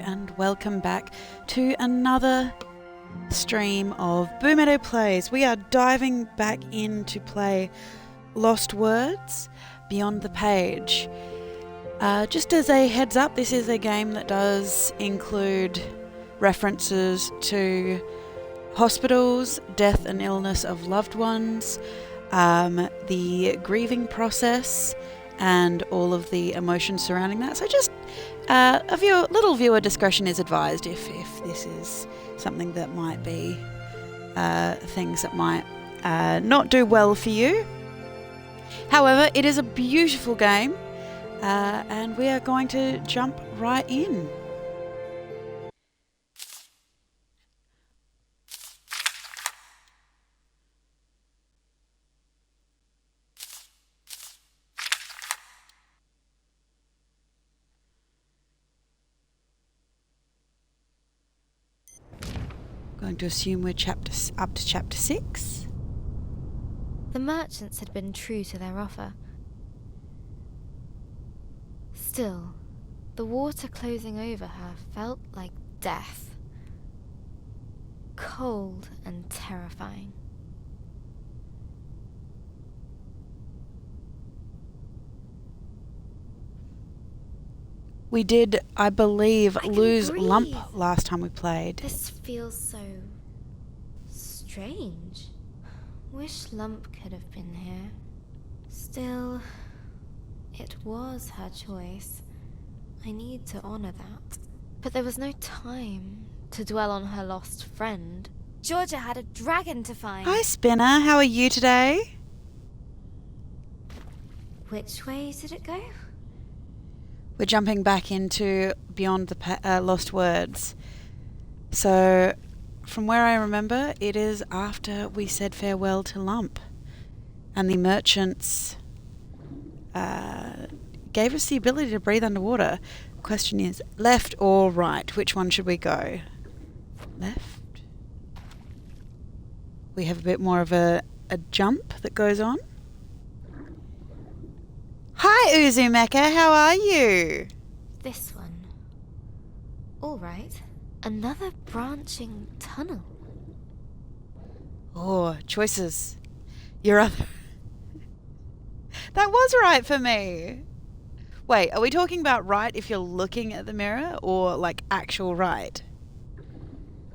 and welcome back to another stream of Boomeadow Plays. We are diving back in to play Lost Words Beyond the Page. Just as a heads up, this is a game that does include references to hospitals, death and illness of loved ones, the grieving process, and all of the emotions surrounding that. So just little viewer discretion is advised if this is something that might be things that might not do well for you. However, it is a beautiful game, and we are going to jump right in. Going to assume we're up to chapter 6. The merchants had been true to their offer. Still, the water closing over her felt like death. Cold and terrifying. We did, I believe, lose breathe. Lump last time we played. This feels so strange. Wish Lump could have been here. Still, it was her choice. I need to honor that. But there was no time to dwell on her lost friend. Georgia had a dragon to find. Hi Spinner, how are you today? Which way did it go? We're jumping back into Beyond the Lost Words. So, from where I remember, it is after we said farewell to Lump. And the merchants gave us the ability to breathe underwater. Question is, left or right? Which one should we go? Left? We have a bit more of a jump that goes on. Hi Uzumeka, how are you? This one. All right. Another branching tunnel. Oh, choices. Your other... That was right for me. Wait, are we talking about right if you're looking at the mirror or like actual right?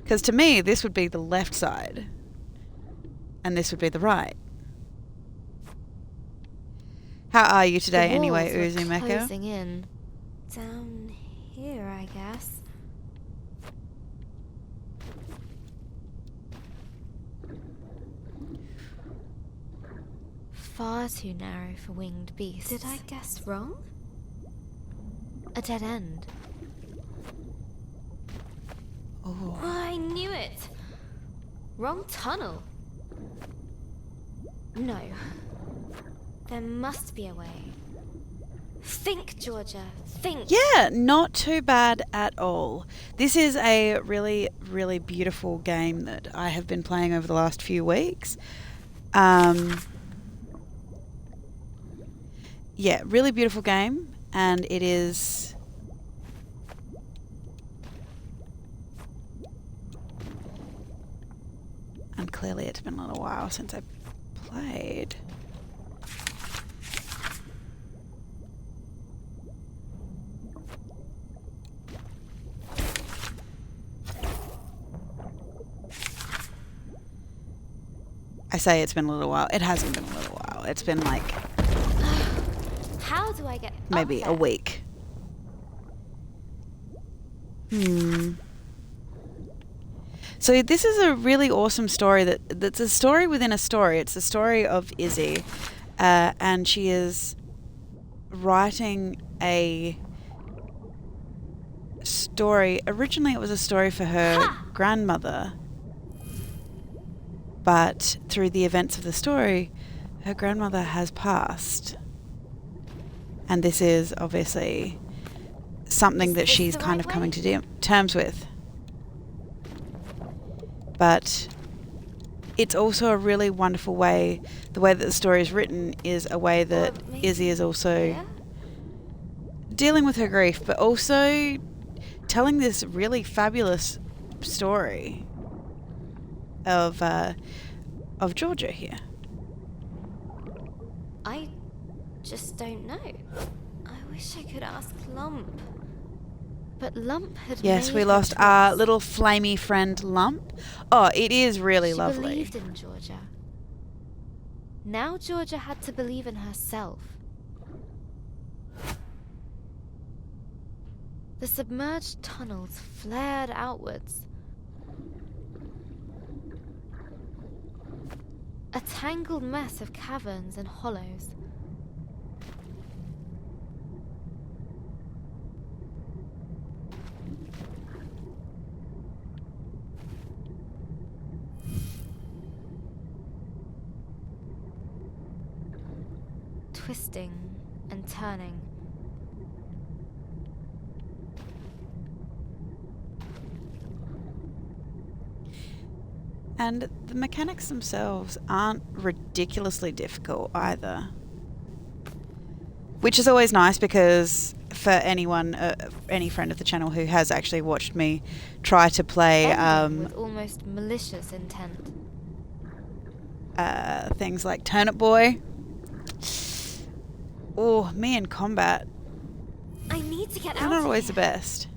Because to me, this would be the left side. And this would be the right. How are you today anyway, Uzumeka? Closing in. Down here, I guess. Far too narrow for winged beasts. Did I guess wrong? A dead end. Oh. I knew it! Wrong tunnel. No. There must be a way. Think, Georgia, think! Yeah, not too bad at all. This is a really, really beautiful game that I have been playing over the last few weeks. Yeah, really beautiful game, and it is... And clearly it's been a little while since I played. I say it's been a little while. It hasn't been a little while. It's been like... How do I get maybe up a there? week. So this is a really awesome story that's a story within a story. It's the story of Izzy, and she is writing a story. Originally it was a story for her grandmother, but through the events of the story, her grandmother has passed. And this is obviously something that she's kind of coming to terms with. But it's also a really wonderful way, the way that the story is written is a way that Izzy is also dealing with her grief, but also telling this really fabulous story of Georgia here. I just don't know. I wish I could ask Lump. But Lump had Yes, made we her lost choice. our little flamey friend Lump. Oh, it is really She lovely. believed in Georgia. Now Georgia had to believe in herself. The submerged tunnels flared outwards. A tangled mess of caverns and hollows. Twisting and turning. And the mechanics themselves aren't ridiculously difficult either. Which is always nice because for anyone, any friend of the channel who has actually watched me try to play Ending with almost malicious intent. things like Turnip Boy. Oh, me in combat. I need to get They're out not of always the here. best.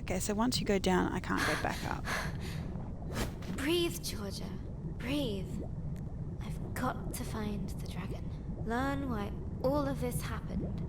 Okay, so once you go down, I can't go back up. Breathe, Georgia. Breathe. I've got to find the dragon. Learn why all of this happened.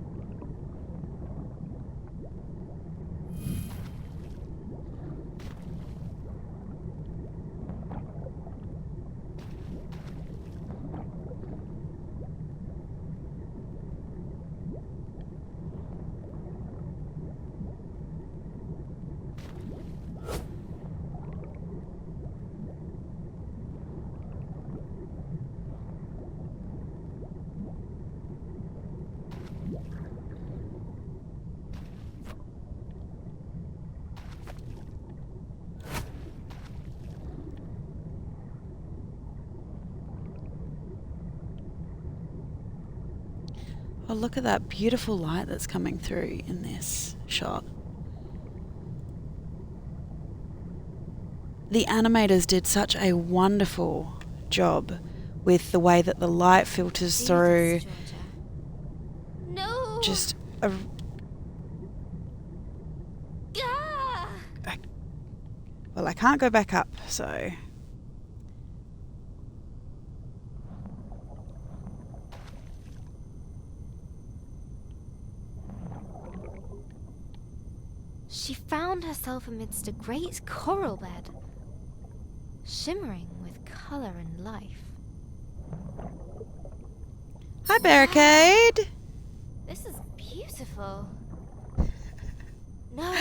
Oh, look at that beautiful light that's coming through in this shot. The animators did such a wonderful job with the way that the light filters Do through. this, Georgia. No. Just a, Ah! well, I can't go back up, so She found herself amidst a great coral bed, shimmering with colour and life. hi, Barricade. This is beautiful. No,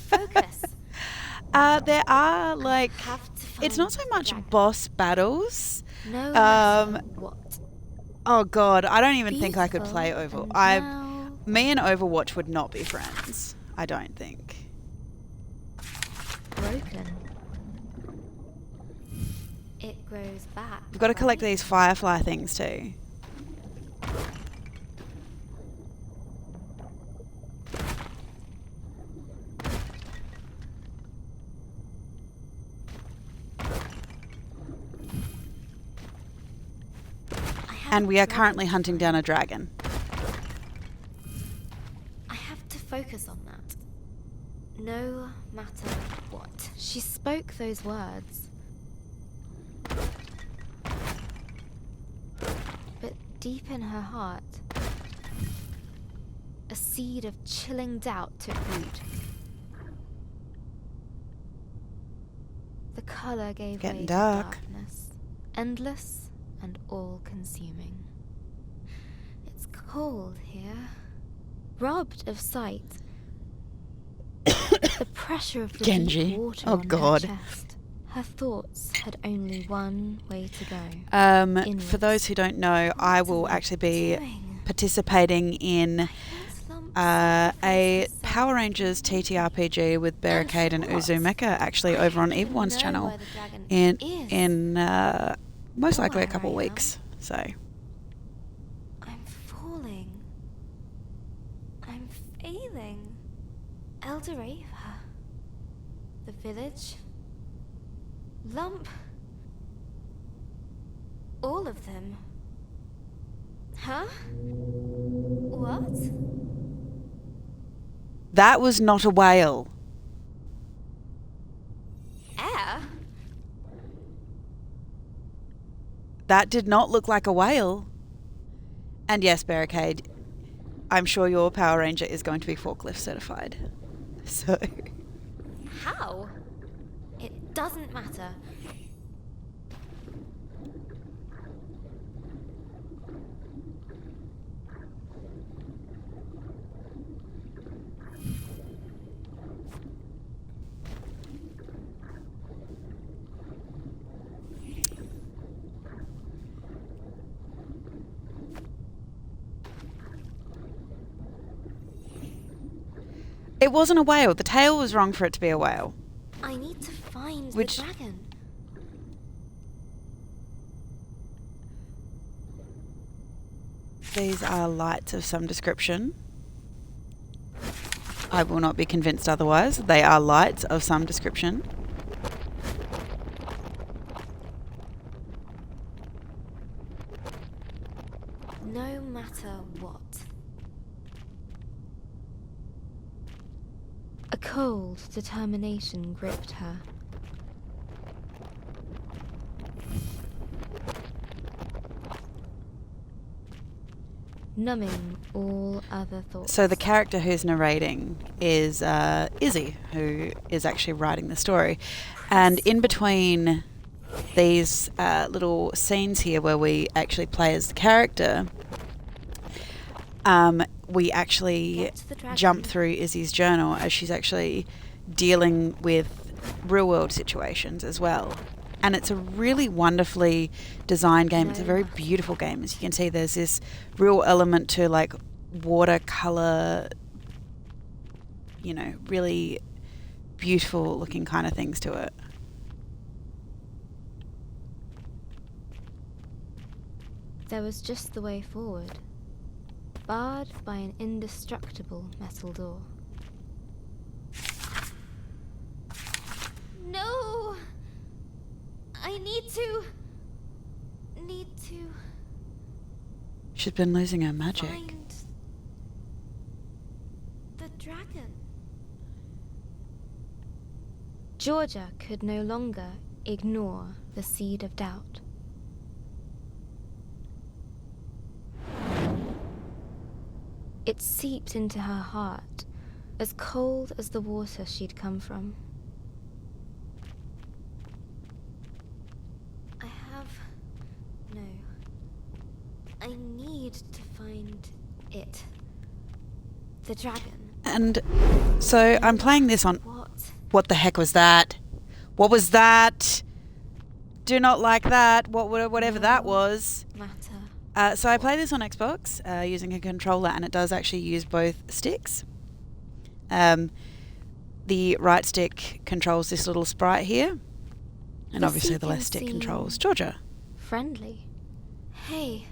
focus. There are like Have to find it's not so the much dragon. boss battles. No matter what. Oh god, I don't even think I could play Beautiful, Over. and now Me and Overwatch would not be friends. I don't think. broken. It grows back. We've got to collect right? these firefly things too. I have And a we are dragon currently to hunting find. down a dragon. I have to focus on that. No matter what. She spoke those words. But deep in her heart, a seed of chilling doubt took root. The colour gave Getting way dark. to darkness, endless and all-consuming. It's cold here, robbed of sight. The pressure of the Genji. deep water Oh, on God. her chest. Her thoughts had only one way to go. For Inwards. those who don't know, I will What am I actually be doing? participating in I guess Lump a sacrificed herself. Power Rangers TTRPG with Barricade and for what? Uzumeka actually I over on don't even Evelyn's know channel where the dragon in is. most likely a Where couple I am. weeks. So I'm failing. Elder Ava. The village. Lump. All of them. Huh? What? That was not a whale. Air? That did not look like a whale. And yes, Barricade, I'm sure your Power Ranger is going to be forklift certified. So... How? It doesn't matter. It wasn't a whale. The tail was wrong for it to be a whale. I need to find Which- the dragon. These are lights of some description. I will not be convinced otherwise. They are lights of some description. No matter what. A cold determination gripped her. Numbing all other thoughts. So the character who's narrating is Izzy, who is actually writing the story. And in between these little scenes here where we actually play as the character, we actually Get to the dragon. jump through Izzy's journal as she's actually dealing with real world situations as well. And it's a really wonderfully designed game. It's a very beautiful game. As you can see, there's this real element to like watercolor, you know, really beautiful looking kind of things to it. There was just the way forward, barred by an indestructible metal door. No! I need to She's been losing her magic. find the dragon. Georgia could no longer ignore the seed of doubt. It seeped into her heart, as cold as the water she'd come from. I need to find it. The dragon. And so I'm playing this on... What? What the heck was that? What was that? Do not like that. Whatever that was. Matter. So I play this on Xbox using a controller, and it does actually use both sticks. The right stick controls this little sprite here, and The obviously the seeking left stick seem controls Georgia. Friendly. Hey.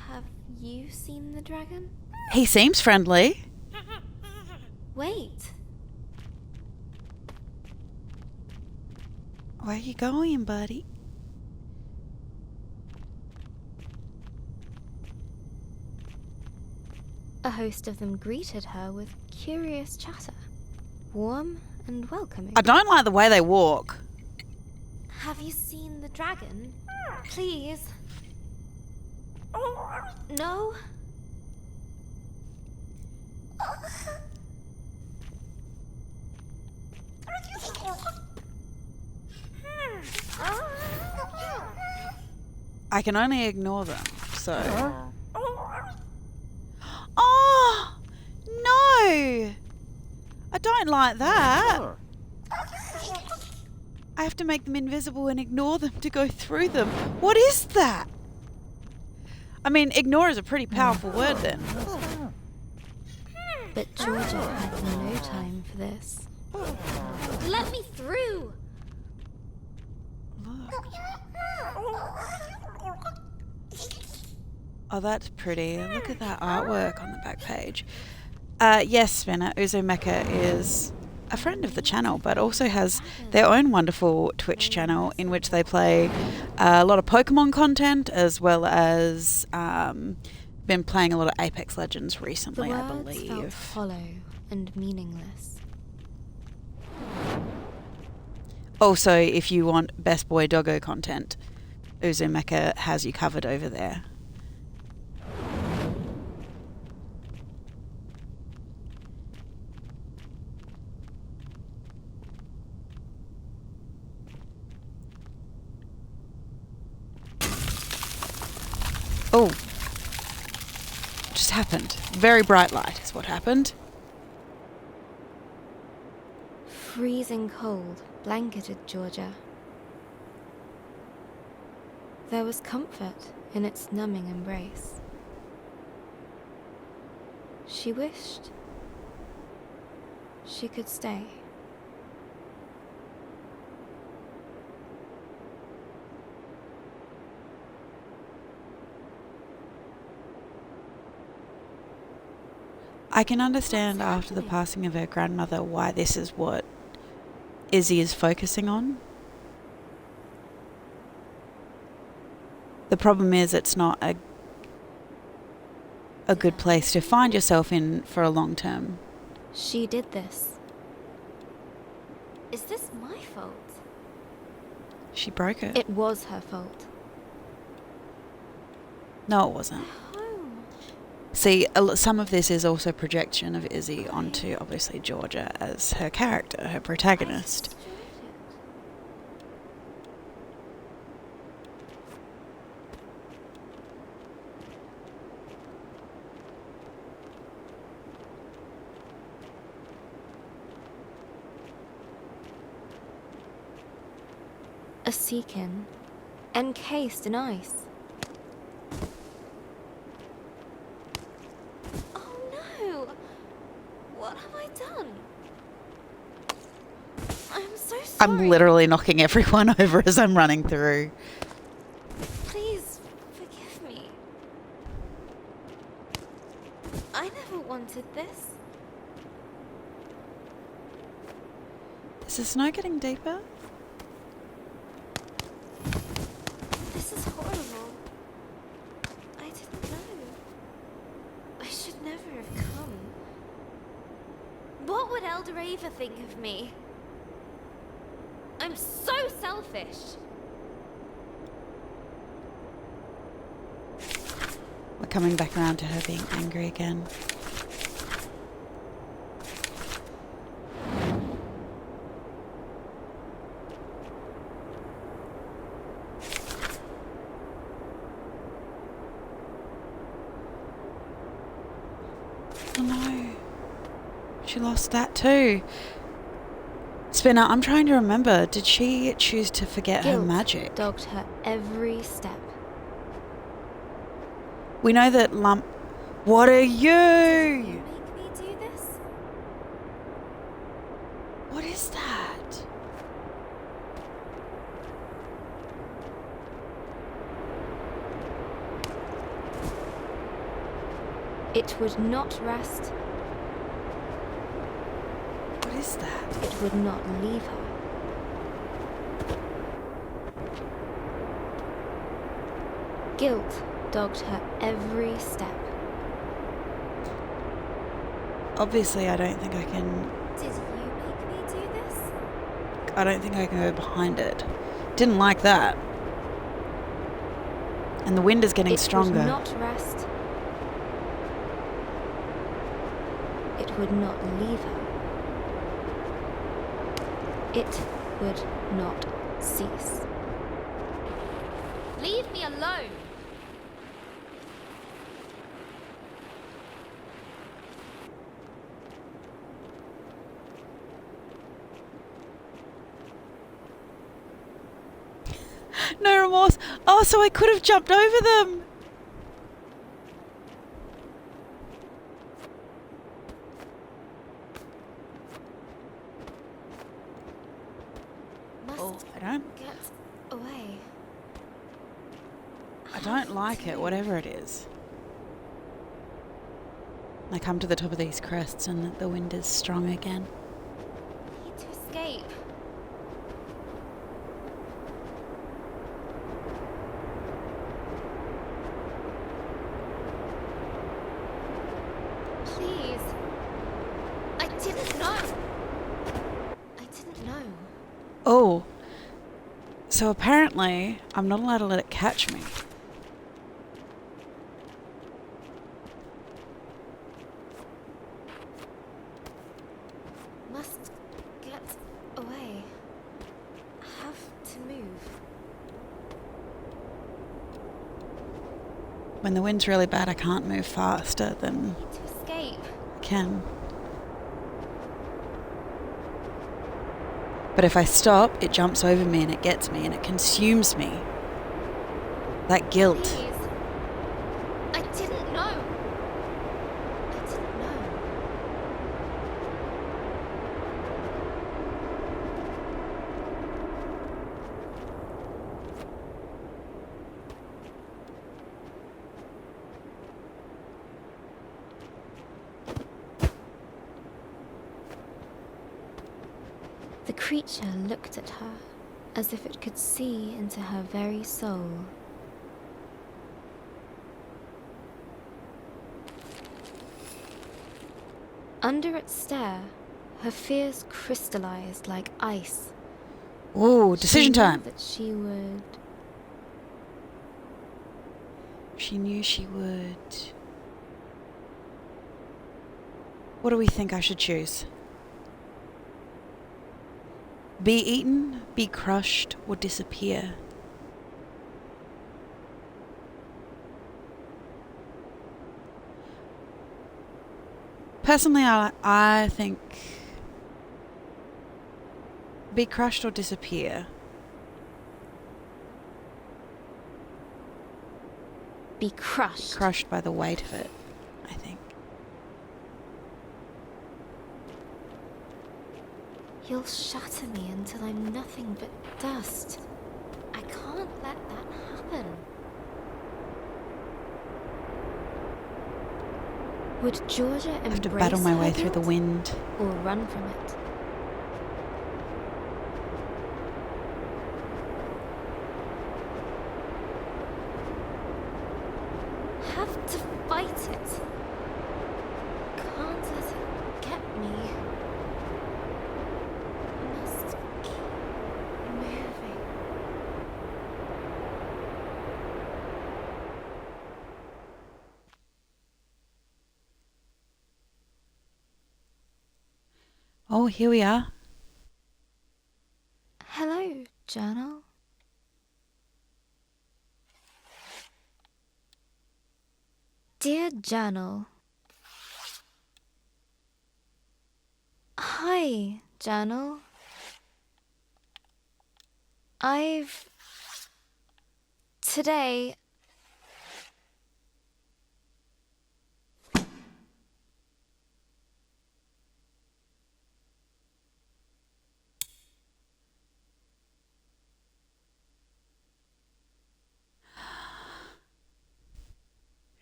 Have you seen the dragon? He seems friendly. Wait. Where you going, buddy? A host of them greeted her with curious chatter, warm and welcoming. I don't like the way they walk. Have you seen the dragon? Please. No? I can only ignore them, so... Oh! No! I don't like that. I have to make them invisible and ignore them to go through them. What is that? I mean, ignore is a pretty powerful word then. But Georgia had no time for this. Let me through! Oh, that's pretty. Look at that artwork on the back page. Yes, Spinner, Uzumeka is a friend of the channel, but also has their own wonderful Twitch channel in which they play a lot of Pokemon content, as well as been playing a lot of Apex Legends recently, I The words felt believe. hollow and meaningless. Also, if you want Best Boy Doggo content, Uzumeka has you covered over there. Oh. What just happened? Very bright light is what happened. Freezing cold blanketed Georgia. There was comfort in its numbing embrace. She wished she could stay. I can understand after the passing of her grandmother why this is what Izzy is focusing on. The problem is it's not a good place to find yourself in for a long term. She did this. Is this my fault? She broke it. It was her fault. No, it wasn't. Home. See, some of this is also projection of Izzy onto, obviously, Georgia as her character, her protagonist. A Seekin, encased in ice. Oh no! What have I done? I'm so sorry. I'm literally knocking everyone over as I'm running through. Please forgive me. I never wanted this. Is the snow getting deeper? This is horrible. I didn't know. I should never have come. What would Elder Ava think of me? I'm so selfish. We're coming back around to her being angry again. Oh no. She lost that too. Spinner, I'm trying to remember. Did she choose to forget her Guilt magic? dogged her every step. We know that Lump... What are You you? make me do this? What is that? It would not rest. What is that? It would not leave her. Guilt dogged her every step. Obviously, I don't think I can... Did you make me do this? I don't think I can go behind it. Didn't like that. And the wind is getting stronger. It would not rest. It would not leave her. It would not cease. Leave me alone! No remorse. Oh, so I could have jumped over them. Must Oh, get away. I don't like it, whatever it is. I come to the top of these crests and the wind is strong again. I need to escape. Please. I didn't know. I didn't know. Oh, so apparently I'm not allowed to let it catch me. Must get away. Have to move. When the wind's really bad, I can't move faster than Need to escape. I can. But if I stop, it jumps over me and it gets me and it consumes me. That guilt. Please. I didn't know. I didn't know. The creature looked at her as if it could see into her very soul. Under its stare, her fears crystallized like ice. Ooh, decision She knew time. that she would. She knew she would. What do we think I should choose? Be eaten, be crushed, or disappear? Personally, I think be crushed or disappear. Be crushed. Crushed by the weight of it, I think. You'll shatter me until I'm nothing but dust. I can't let that happen. Would Georgia embrace I have to battle my her way through the guilt wind. or run from it? Have to fight it. Can't let it get me. Must keep moving. Oh, here we are. Hello, journal. Dear journal. Hi, journal. Today.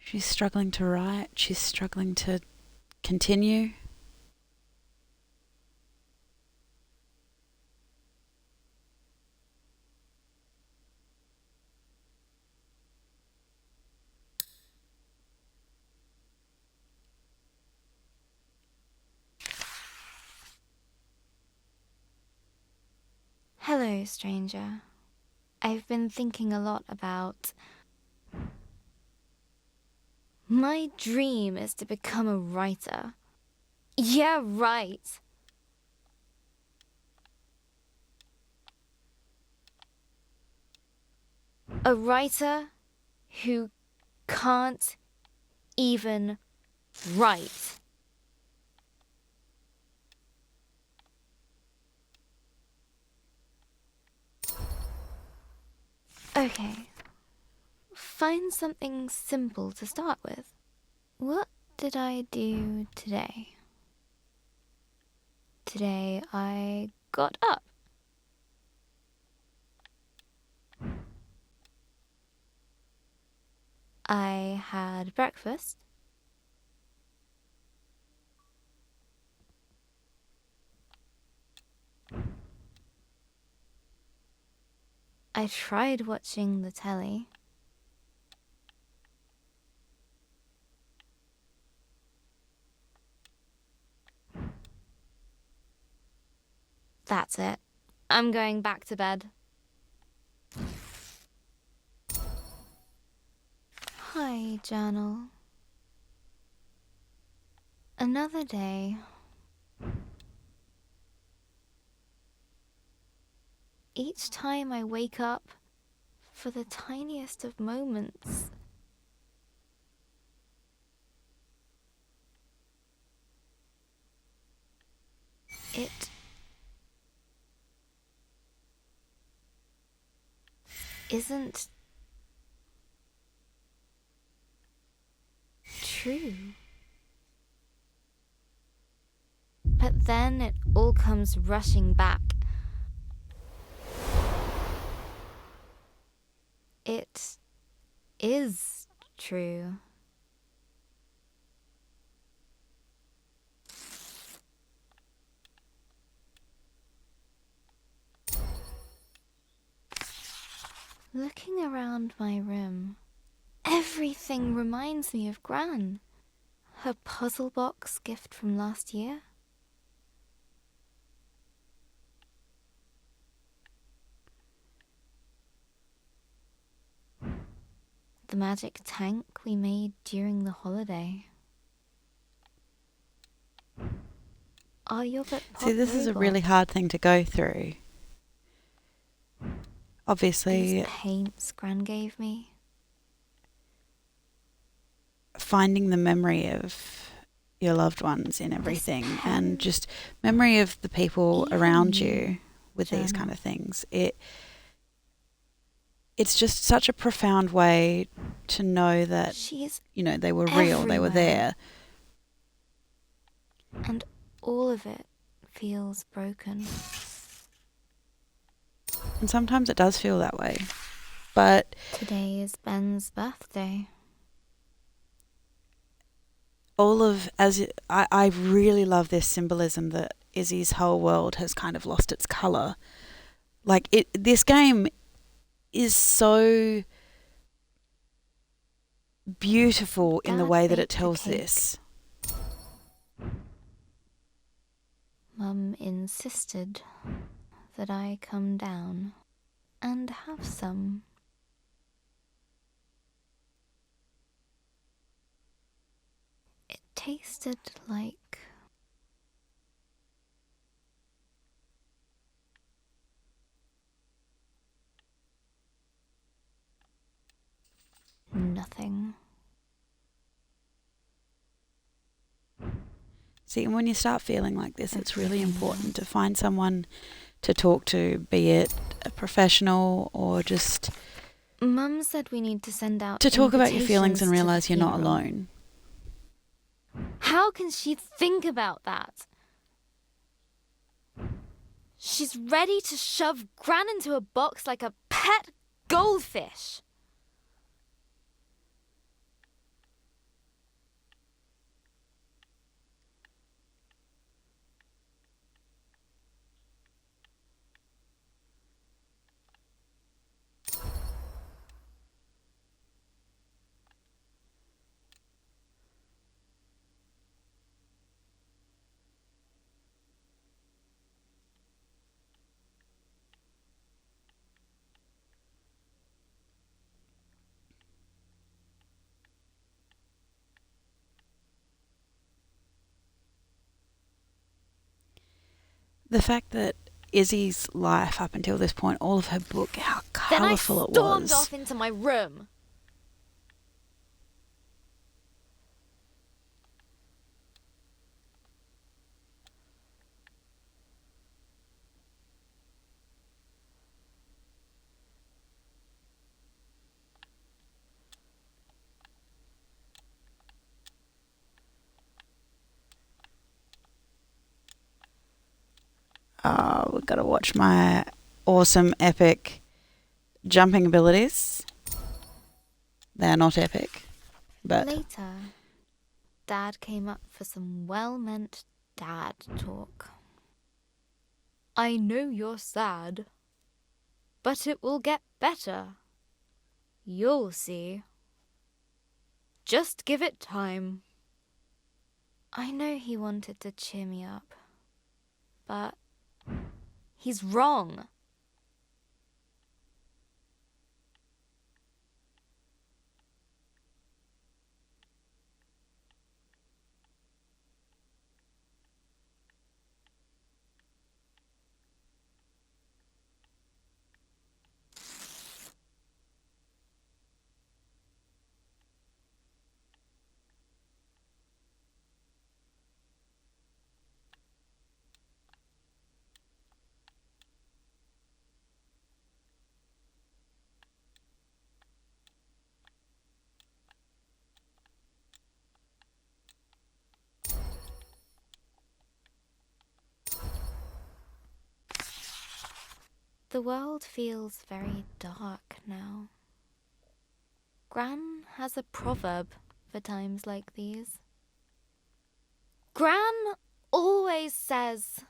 She's struggling to write. She's struggling to continue. Hello, stranger. I've been thinking a lot about. My dream is to become a writer. Yeah, right. A writer who can't even write. Okay. Find something simple to start with. What did I do today? Today I got up. I had breakfast. I tried watching the telly. That's it. I'm going back to bed. Hi, journal. Another day. Each time I wake up, for the tiniest of moments, it isn't true. But then it all comes rushing back. It is true. Looking around my room, everything reminds me of Gran. Her puzzle box gift from last year. The magic tank we made during the holiday. Our yogurt pot See, this is a robot. really hard thing to go through. Obviously, These paints Gran gave me. finding the memory of your loved ones in everything and just memory of the people Even around you, you with these journal. kind of things. It's just such a profound way to know that, She's you know, they were real, they were there. and all of it feels broken. And sometimes it does feel that way. But Today is Ben's birthday. I really love this symbolism that Izzy's whole world has kind of lost its colour. Like this game is so beautiful in the Dad way that it baked a tells cake. this. Mum insisted that I come down and have some. It tasted like nothing. See, and when you start feeling like this, it's really Everything important to else. find someone to talk to, be it a professional or just Mum said we need to send out to talk about your feelings and invitations to the realise you're not funeral. alone. How can she think about that? She's ready to shove Gran into a box like a pet goldfish. The fact that Izzy's life up until this point, all of her book, how Then I colourful it stormed was. off into my room. We've got to watch my awesome, epic jumping abilities. They're not epic, but Later, Dad came up for some well-meant dad talk. I know you're sad. But it will get better. You'll see. Just give it time. I know he wanted to cheer me up, but he's wrong. The world feels very dark now. Gran has a proverb for times like these. Gran always says,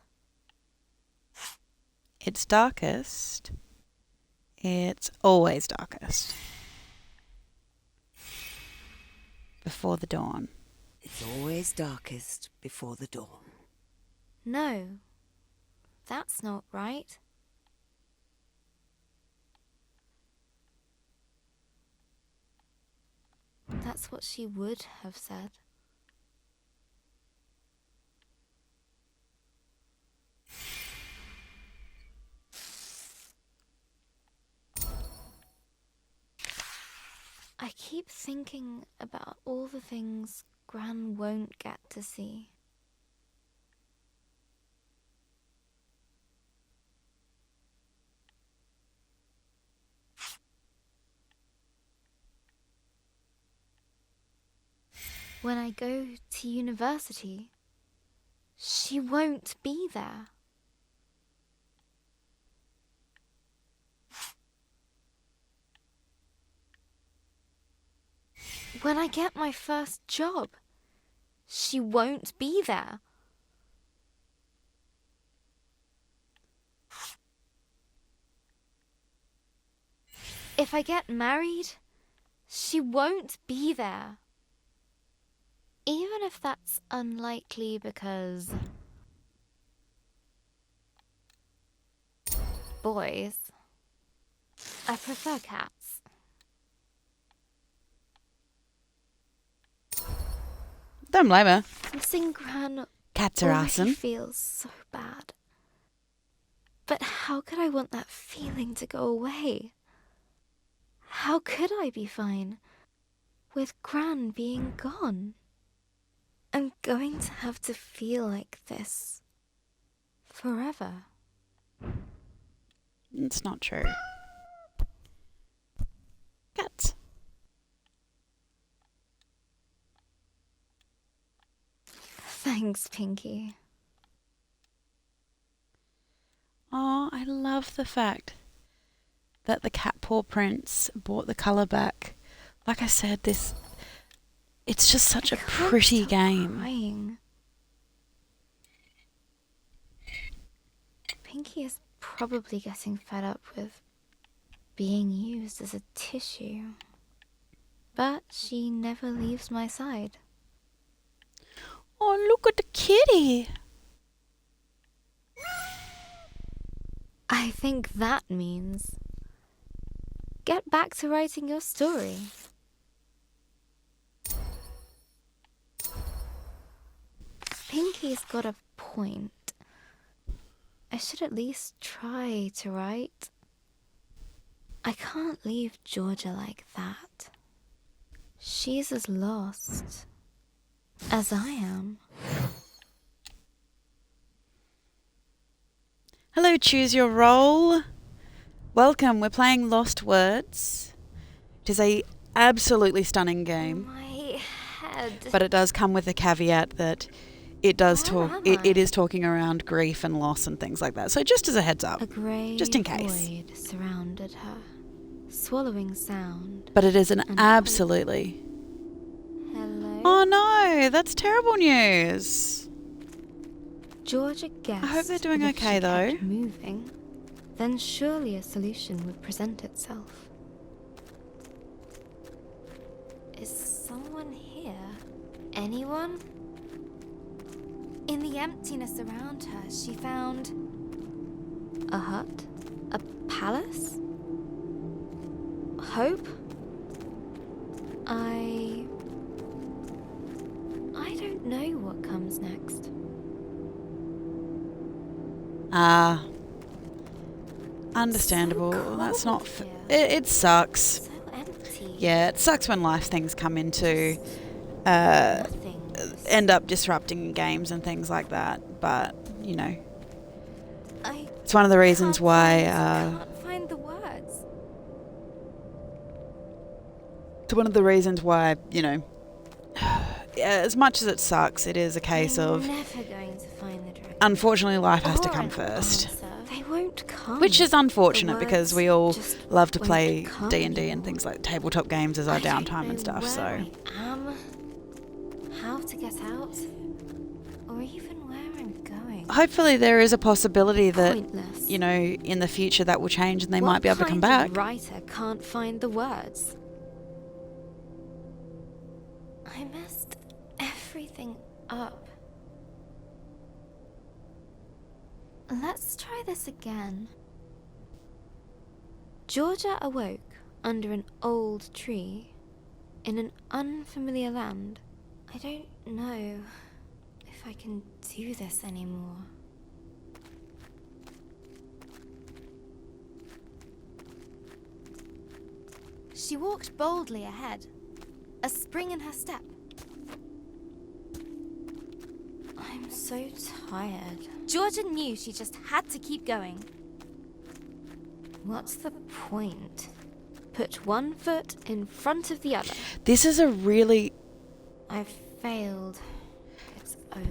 It's darkest. It's always darkest. Before the dawn. It's always darkest before the dawn. no, that's not right. That's what she would have said. I keep thinking about all the things Gran won't get to see. When I go to university, she won't be there. When I get my first job, she won't be there. If I get married, she won't be there. Even if that's unlikely because boys, I prefer cats. Don't blame her. Missing Gran Cats are already awesome. feels so bad. But how could I want that feeling to go away? How could I be fine with Gran being gone? I'm going to have to feel like this forever. It's not true. Cats. Thanks, Pinky. Oh, I love the fact that the cat paw prints brought the colour back. Like I said, it's just such a pretty game. Crying. Pinky is probably getting fed up with being used as a tissue. But she never leaves my side. Oh, look at the kitty. I think that means get back to writing your story. Pinky's got a point. I should at least try to write. I can't leave Georgia like that. She's as lost as I am. Hello, Choose Your Role. Welcome. We're playing Lost Words. It is a absolutely stunning game, My head. but it does come with a caveat that it does Where talk. am I? It is talking around grief and loss and things like that. So just as a heads up, A grey just in case. void surrounded her, swallowing sound. But it is an And absolutely. Hello? Oh no, that's terrible news. Georgia guessed. I hope they're doing that if okay, she though. kept moving, then surely a solution would present itself. Is someone here? Anyone? In the emptiness around her, she found a hut, a palace, hope. I don't know what comes next. Understandable. So That's not. cold It sucks. So empty. Yeah, it sucks when life things come into Nothing. end up disrupting games and things like that. But you know, I it's one of the reasons can't why. can't find the words. It's one of the reasons why, you know, as much as it sucks, it is a case I'm of, never going to find the dragon. unfortunately, life has to Or come an first. answer. They won't come. Which is unfortunate The because words we all just love to won't play come D&D and anymore. things like tabletop games as our I don't downtime know and stuff, where so. I am, how to get out, or even where I'm going. Hopefully there is a possibility that, Pointless. you know, in the future that will change and they What might be able to come kind back. of writer can't find the words? I messed everything up. Let's try this again. Georgia awoke under an old tree in an unfamiliar land. I don't know if I can do this anymore. She walked boldly ahead, a spring in her step. I'm so tired. Georgia knew she just had to keep going. What's the point? Put one foot in front of the other. This is a really, I've failed. It's over.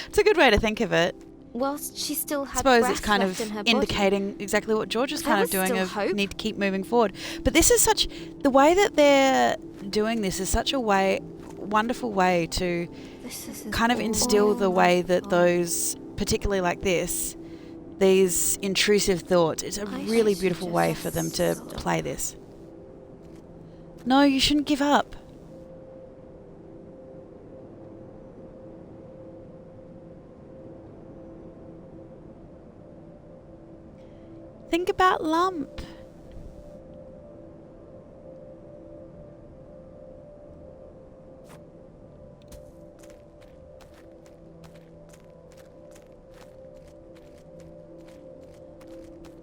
it's a good way to think of it. Whilst she still I had suppose breath it's kind left of in her body, indicating exactly what George is There kind of was doing still of hope. need to keep moving forward. But this is such, the way that they're doing this is such a wonderful way to this is kind of all instill the my way that fault. those, particularly like this, these intrusive thoughts, it's a I really should beautiful just way for them to stop. play this. No, you shouldn't give up. Think about Lump.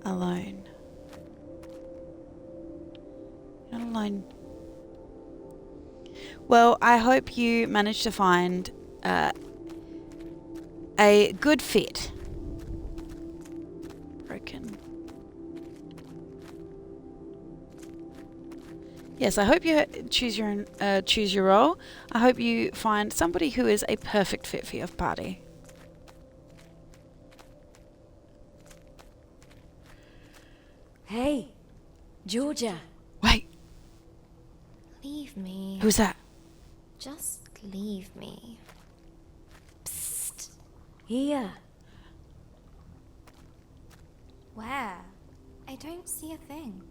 Alone. Not alone. Well, I hope you managed to find a good fit. Broken. Yes, I hope you choose your role. I hope you find somebody who is a perfect fit for your party. Hey, Georgia. Wait, Leave me. who's that? Just leave me. Psst. Here. Where? I don't see a thing.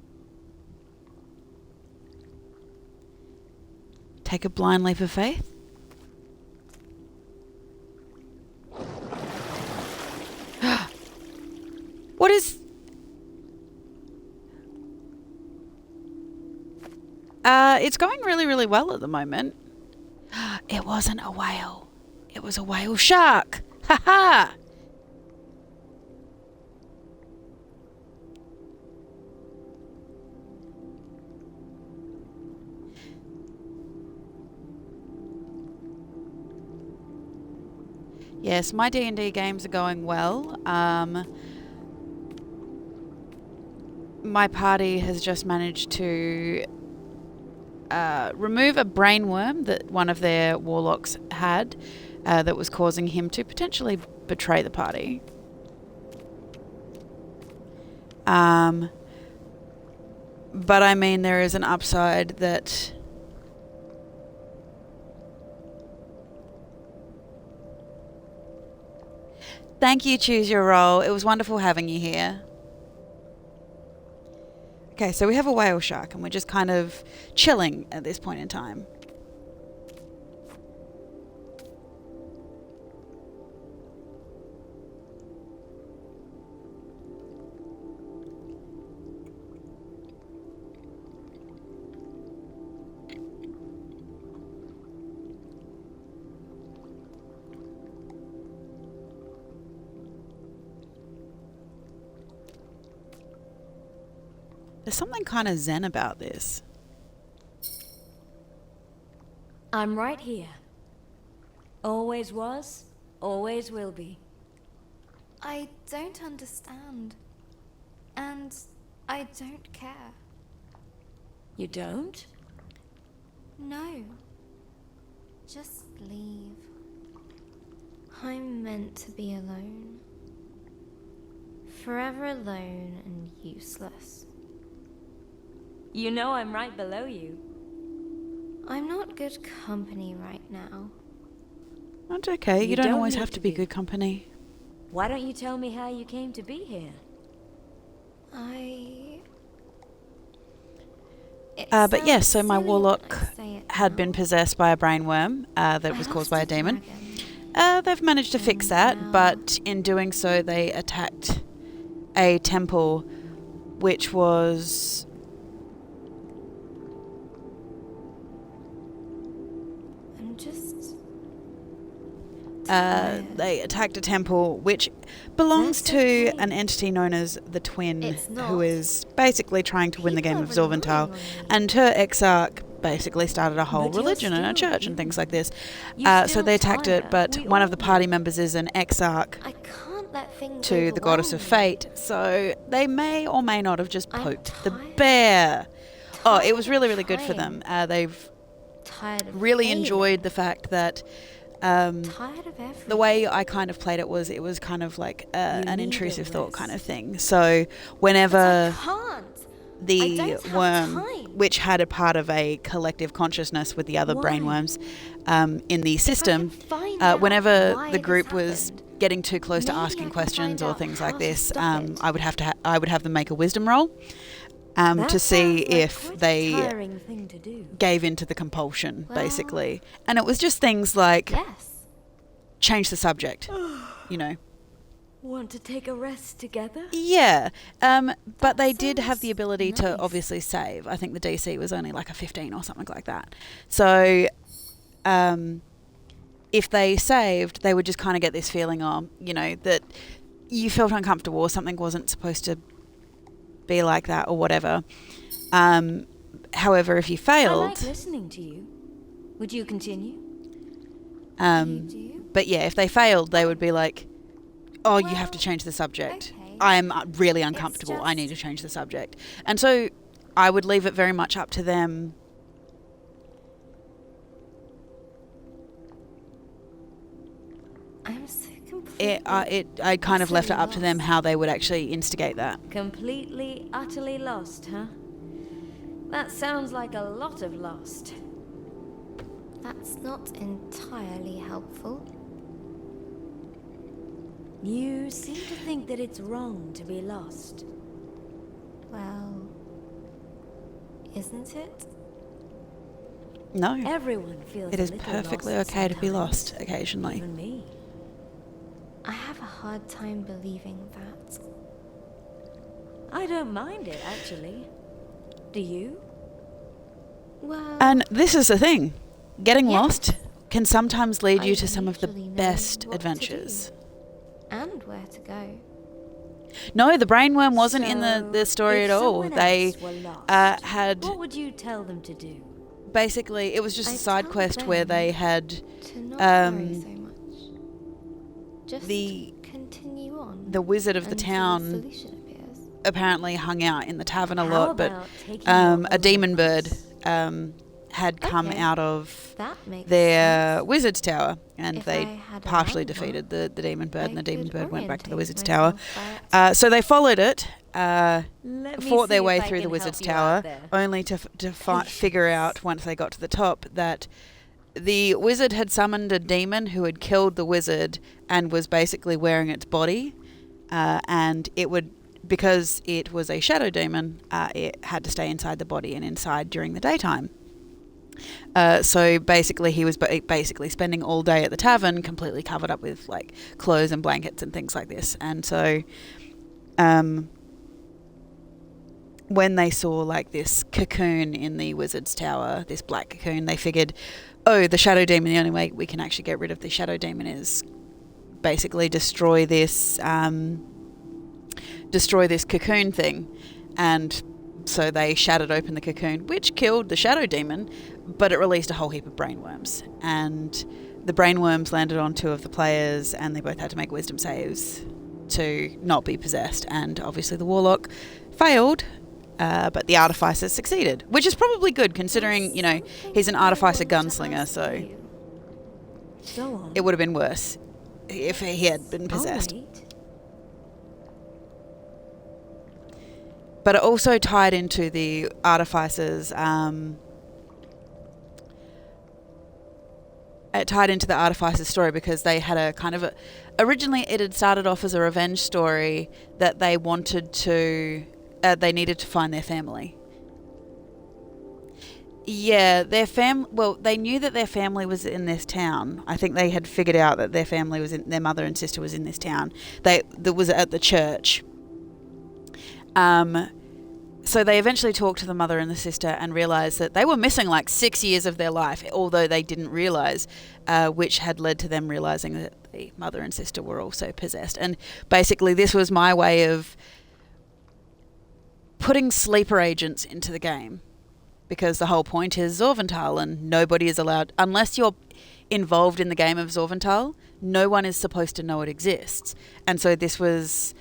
Take a blind leap of faith. What is... it's going really, really well at the moment. It wasn't a whale. It was a whale shark. Ha ha! Yes, my D&D games are going well. My party has just managed to remove a brain worm that one of their warlocks had that was causing him to potentially betray the party. But I mean, there is an upside that... Thank you, Choose Your Role. It was wonderful having you here. Okay, so we have a whale shark and we're just kind of chilling at this point in time. There's something kind of zen about this. I'm right here. Always was, always will be. I don't understand. And I don't care. You don't? No. Just leave. I'm meant to be alone. Forever alone and useless. You know I'm right below you. I'm not good company right now. That's okay. You You don't don't always need have to to be be. good company. Why don't you tell me how you came to be here? But yes, so sounds my silly when warlock I say it had now. been possessed by a brainworm that I was caused lost by a demon. dragon. They've managed to fix And that, now- but in doing so, they attacked a temple, which was I'm just they attacked a temple which belongs That's to okay. an entity known as the Twin, It's who not. is basically trying to win the game People of are relying Zorvental, on you. and her exarch basically started a whole But you're religion and a still church and things like this. You So still they attacked tire. it, but We one of all the do. party members is an exarch I can't let things to the goddess of overwhelm me. fate, so they may or may not have just I'm poked the tired. bear. Oh, it Tired was of really, really good for trying. them. They've Tired of really failing. enjoyed the fact that Tired of everything. the way I kind of played it was kind of like an need a intrusive thought rest. kind of thing. So But whenever I can't. I the don't have worm, time. which had a part of a collective consciousness with the other Why? brainworms in the If I system, could find out whenever why the this group was happened, getting too close to maybe I asking can questions find or out things how like to this, stop it. I would have them make a wisdom roll to That see sounds like if quite a they tiring thing to do. gave into the compulsion, Well- basically. And it was just things like Yes. change the subject, you know. Want to take a rest together? Yeah, but That they did have the sounds ability to nice. obviously save. I think the DC was only like a 15 or something like that. So if they saved, they would just kind of get this feeling on, you know, that you felt uncomfortable or something wasn't supposed to be like that or whatever. However, if you I failed, like listening to you. Would you continue? You do? but yeah, if they failed, they would be like, oh, you have to Well, change the subject. okay. I'm really uncomfortable. I need to just- change the subject. And so I would leave it very much up to them. I'm so completely. I kind of left it utterly up to them lost. how they would actually instigate that. Completely, utterly lost, huh? That sounds like a lot of lost. That's not entirely helpful. You seem to think that it's wrong to be lost. Well, isn't it? No, Everyone feels it a is little perfectly lost okay to be sometimes. lost occasionally. Even me. I have a hard time believing that. I don't mind it, actually. Do you? Well, And this is the thing. Getting Yes. lost can sometimes lead I you to some of the usually know best what to adventures. and where to go. No, the brainworm wasn't in So, the story if at all. someone They else were lost, had what would you tell them to do? basically, it was just a I'd side tell quest where them they had To not worry Um, so much. Just the- continue on. the wizard of the until town a solution appears. apparently hung out in the tavern a How lot, but about taking your a own demon bird advice? had come Okay. out of That makes their sense. wizard's tower, and If they I had a partially landmark, defeated the demon bird, and the I demon could bird went back to the orientate wizard's tower. myself by it. So they followed it, Let me fought see their if way I through can the help wizard's you tower, out there. only to figure out once they got to the top that the wizard had summoned a demon who had killed the wizard and was basically wearing its body, and it would because it was a shadow demon, it had to stay inside the body and inside during the daytime. So basically he was basically spending all day at the tavern completely covered up with like clothes and blankets and things like this. And so when they saw like this cocoon in the wizard's tower, this black cocoon, they figured, oh, the shadow demon, the only way we can actually get rid of the shadow demon is basically destroy this cocoon thing. And so they shattered open the cocoon, which killed the shadow demon, but it released a whole heap of brainworms. And the brainworms landed on 2 of the players, and they both had to make wisdom saves to not be possessed. And obviously the warlock failed, but the artificer succeeded, which is probably good considering, you know, he's an artificer gunslinger, so Go on. it would have been worse if he had been possessed. Alright. But it also tied into the artificer's story, because they had a kind of originally it had started off as a revenge story that they wanted to they needed to find their family. Yeah, they knew that their family was in this town. I think they had figured out that their family was their mother and sister was in this town. That was at the church. So they eventually talked to the mother and the sister and realised that they were missing like 6 years of their life, although they didn't realise, which had led to them realising that the mother and sister were also possessed. And basically this was my way of putting sleeper agents into the game, because the whole point is Zorvental, and nobody is allowed, unless you're involved in the game of Zorvental, no one is supposed to know it exists. And so this was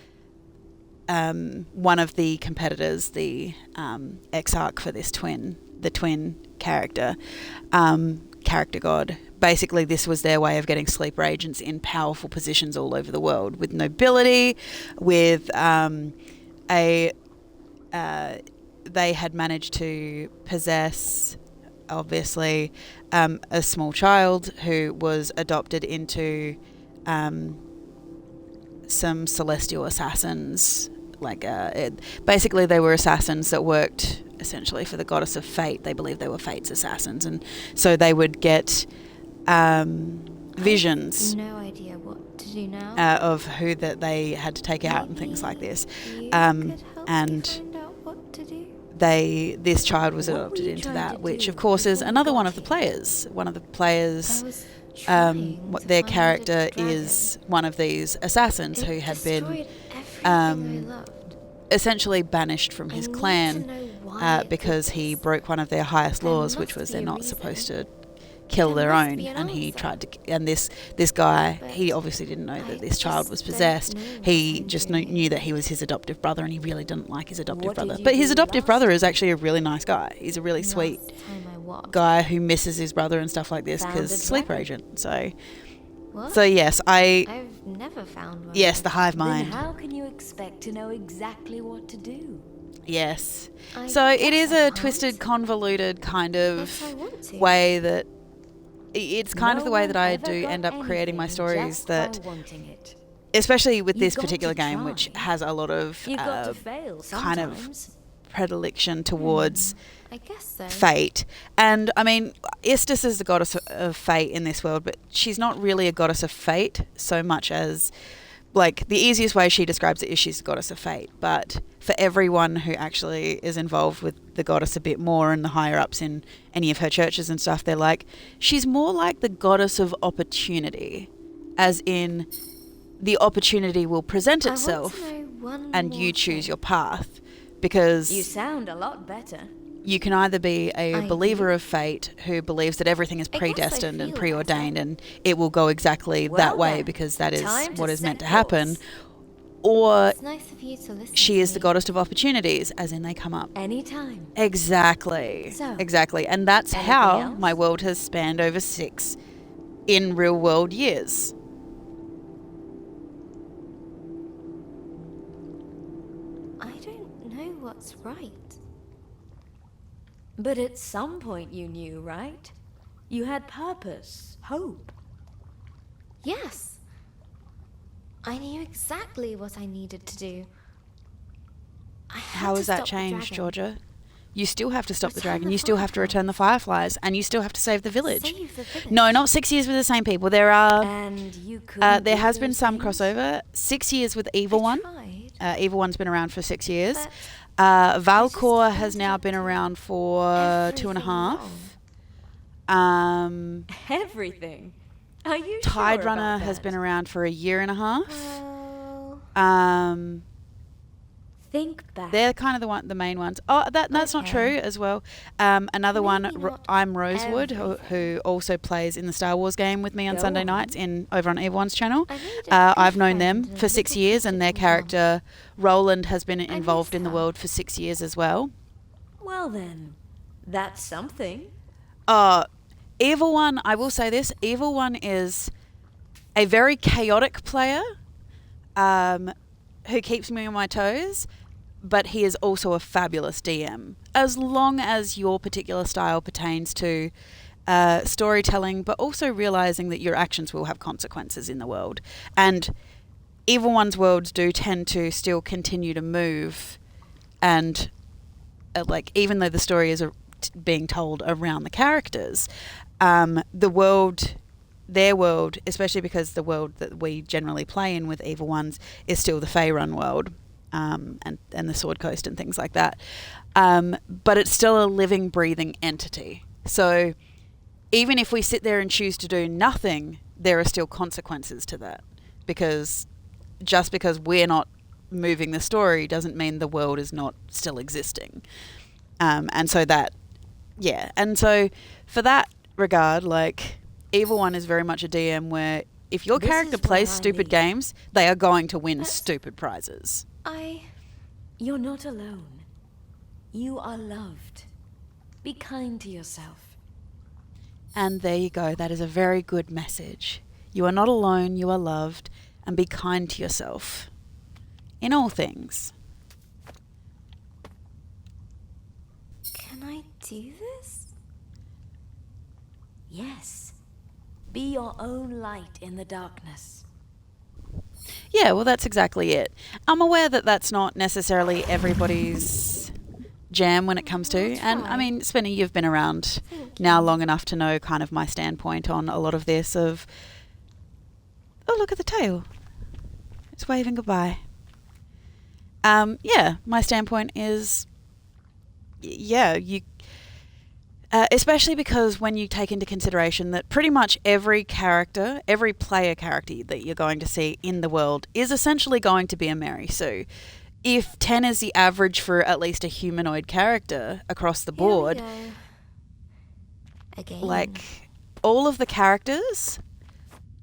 one of the competitors, the exarch for this the twin character god. Basically, this was their way of getting sleeper agents in powerful positions all over the world, with nobility, with they had managed to possess, obviously, a small child who was adopted into some celestial assassins. Basically, they were assassins that worked essentially for the goddess of fate. They believed they were fate's assassins, and so they would get visions. No idea what to do now. Of who that they had to take out and things like this. You And could help me find out what to do. this child was What were adopted you into trying that, to which do of course is before you another got one of the here? players. One of the players, I was trying to their find a character dragon. is one of these assassins who It had been destroyed everything um, I loved. essentially banished from I his need to clan know why it did because he this. broke one of their highest There laws, must which was be they're a not reason. supposed to kill There their must own. be an And he answer. tried to, and this guy, But he obviously didn't know I that this child just was don't possessed. know what He I'm just doing. knew that he was his adoptive brother, and he really didn't like his adoptive What did brother. you But his do adoptive last brother is actually a really nice guy. He's a really sweet Last time I watched. guy who misses his brother and stuff like this Found because a sleeper dragon. agent. So What? yes, I've never found one. yes, the hive Then mind. how can you expect to know exactly what to do? Yes. I So it guess is I a can't. twisted, convoluted kind Yes, I of want to. way that it's kind of No the way one that I ever do got end up creating my anything stories just that, by wanting it. especially with You've this got particular to game, which try. has a lot of You've got to fail kind sometimes. of predilection towards I guess so. fate. And I mean, Istis is the goddess of fate in this world, but she's not really a goddess of fate so much as, like, the easiest way she describes it is she's the goddess of fate. But for everyone who actually is involved with the goddess a bit more and the higher ups in any of her churches and stuff, they're like, she's more like the goddess of opportunity, as in the opportunity will present I want to itself know one and more you choose thing. your path, because You sound a lot better. you can either be a I believer do. of fate who believes that everything is I guess I predestined and feel preordained better. and it will go exactly Well that way then, because that is time to what is meant set to happen, course. or It's nice of you to listen she to is the me. goddess of opportunities, as in they come up. Anytime. Exactly. So, Exactly. And that's anything how else? my world has spanned over 6 in real world years. I don't know what's right. But at some point you knew, right? You had purpose, hope. Yes. I knew exactly what I needed to do. I had How to has that stop the changed, dragon. Georgia? You still have to stop the Return dragon. the You still have to return the fireflies, and you still have to save the village. Save the village. No, not 6 years with the same people. There are. And you couldn't There do has been those some things? crossover. 6 years with Evil One. Tried, Evil One's been around for 6 years. but Valcor just has now been ended around for 2.5. Everything. Are you Tide sure Runner about has that? been around for 1.5 years. well, Think back. They're kind of the main ones. Oh, that's not Okay. true as well. Another one, Maybe not I'm Rosewood, who everything. also plays in the Star Wars game with me on Go Sunday on. nights over on Evil One's channel. I made a I've good known friend them and for a 6 little years, and their protective mum. character Roland has been miss involved in the her. world for 6 years as well. Well then, that's something. Evil One, I will say this: Evil One is a very chaotic player, who keeps me on my toes. But he is also a fabulous DM, as long as your particular style pertains to storytelling, but also realizing that your actions will have consequences in the world. And Evil One's worlds do tend to still continue to move, and even though the story is being told around the characters, the world, their world, especially because the world that we generally play in with Evil Ones is still the Faerun world. And the Sword Coast and things like that. But it's still a living, breathing entity. So even if we sit there and choose to do nothing, there are still consequences to that. Because just because we're not moving the story doesn't mean the world is not still existing. And so for that regard, Evil One is very much a DM where if your This character is where plays I stupid leave. games, they are going to win That's- stupid prizes. You're not alone. You are loved. Be kind to yourself. And there you go. That is a very good message. You are not alone. You are loved. And be kind to yourself in all things. Can I do this? Yes. Be your own light in the darkness. Yeah, well, that's exactly it. I'm aware that that's not necessarily everybody's jam when it comes to. I'll And try. I mean, Spinny, you've been around Thank now you. long enough to know kind of my standpoint on a lot of this of, oh, look at the tail. It's waving goodbye. My standpoint is, especially because when you take into consideration that pretty much every player character that you're going to see in the world is essentially going to be a Mary Sue. If 10 is the average for at least a humanoid character across the board, Here we go. Again. all of the characters,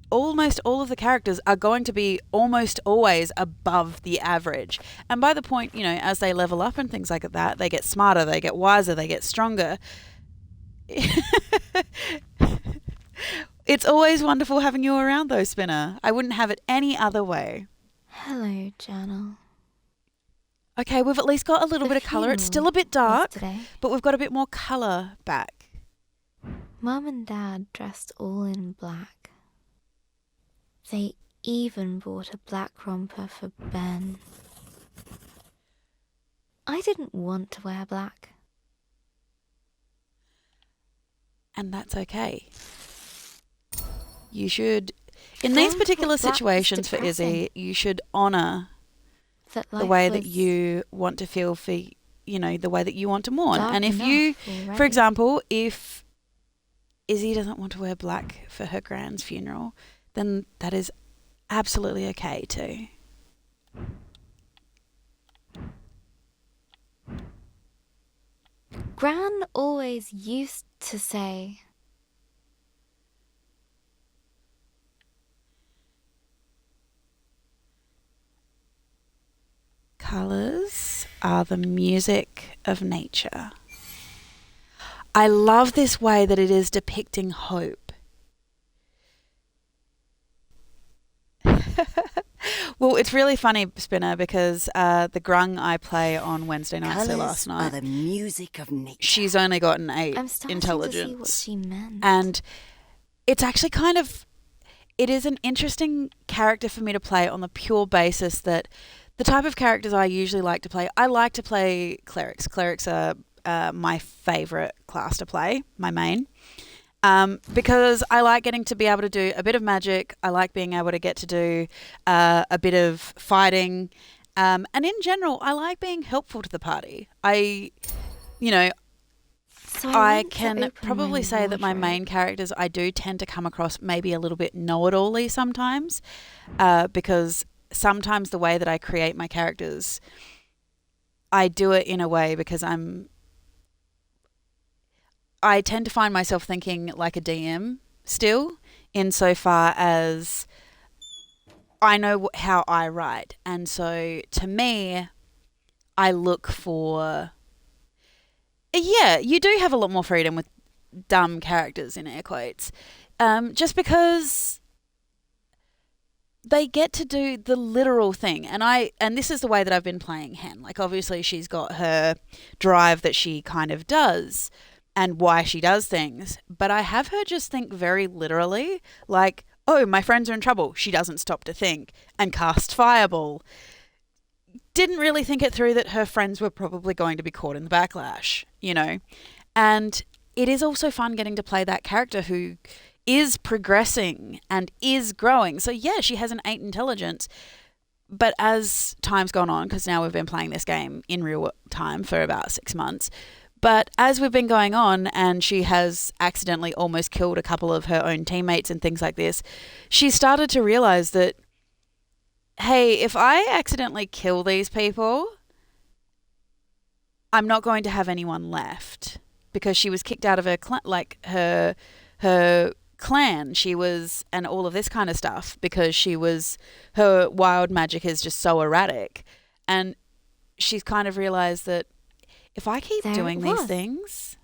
almost all of the characters are going to be almost always above the average. And by the point, as they level up and things like that, they get smarter, they get wiser, they get stronger. It's always wonderful having you around though, Spinner. I wouldn't have it any other way. Hello, journal. Okay, we've at least got a little The bit of colour. It's still funeral a bit was dark, today. but we've got a bit more colour back. Mum and Dad dressed all in black. They even bought a black romper for Ben. I didn't want to wear black. And that's okay. You should, in these Grandpa particular Black was situations for Izzy, you should honour That the life way that was you want to feel for, the way that you want to mourn. dark And if enough you, for already. example, if Izzy doesn't want to wear black for her grand's funeral, then that is absolutely okay too. Gran always used to say, Colours are the music of nature. I love this way that it is depicting hope. Well, it's really funny, Spinner, because the grung I play on Wednesday night, so last Colours are night, the music of nature. she's only got an 8 I'm starting intelligence. to see what she meant. And it's actually it is an interesting character for me to play on the pure basis that the type of characters I usually like to play, I like to play clerics. Clerics are my favourite class to play, my main. Because I like getting to be able to do a bit of magic. I like being able to get to do a bit of fighting. And in general, I like being helpful to the party. So I went to can open probably my say that my wardrobe. main characters, I do tend to come across maybe a little bit know-it-all-y sometimes, because sometimes the way that I create my characters, I do it in a way because I tend to find myself thinking like a DM still, insofar as I know how I write. And so to me, I look for... Yeah, you do have a lot more freedom with dumb characters, in air quotes. Just because they get to do the literal thing. And this is the way that I've been playing Hen. Like, obviously she's got her drive that she kind of does and why she does things. But I have her just think very literally, like, oh, my friends are in trouble. She doesn't stop to think and cast Fireball. Didn't really think it through that her friends were probably going to be caught in the backlash, And it is also fun getting to play that character who is progressing and is growing. So yeah, she has an 8 intelligence, but as time's gone on, because now we've been playing this game in real time for about 6 months, but as we've been going on and she has accidentally almost killed a couple of her own teammates and things like this, she started to realize that, hey, if I accidentally kill these people, I'm not going to have anyone left, because she was kicked out of her her clan. She was, and all of this kind of stuff, because her wild magic is just so erratic, and she's kind of realized that if I keep doing these things,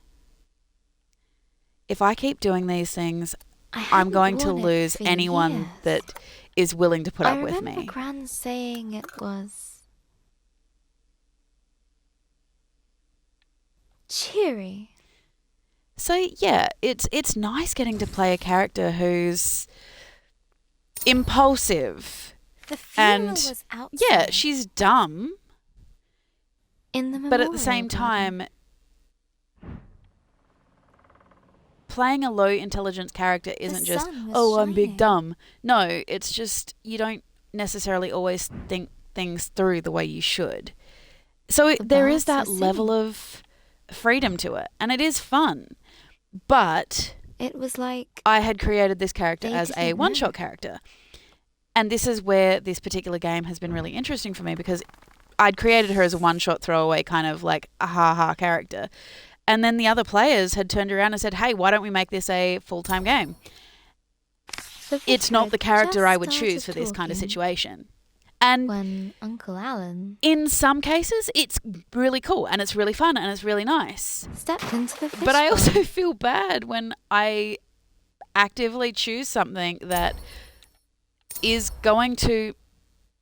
I'm going to lose anyone that is willing to put up with I me. remember Gran saying it was cheery. So yeah, it's nice getting to play a character who's impulsive. The funeral And was outside. yeah, she's dumb, in the but at the same memorial garden. time, playing a low intelligence character isn't just, sun was oh, I'm big shining. dumb. No, it's just you don't necessarily always think things through the way you should. So The there is that birds were level singing. of freedom to it, and it is fun. But It was like I had created this character They as a didn't one-shot know. character. And this is where this particular game has been really interesting for me, because I'd created her as a one-shot throwaway kind of like a ha-ha character. And then the other players had turned around and said, hey, why don't we make this a full-time game? the It's vicar not the character just I would choose started for this kind of talking situation. And when Uncle Alan in some cases, it's really cool and it's really fun and it's really nice. stepped into the fish But I pond. also feel bad when I actively choose something that is going to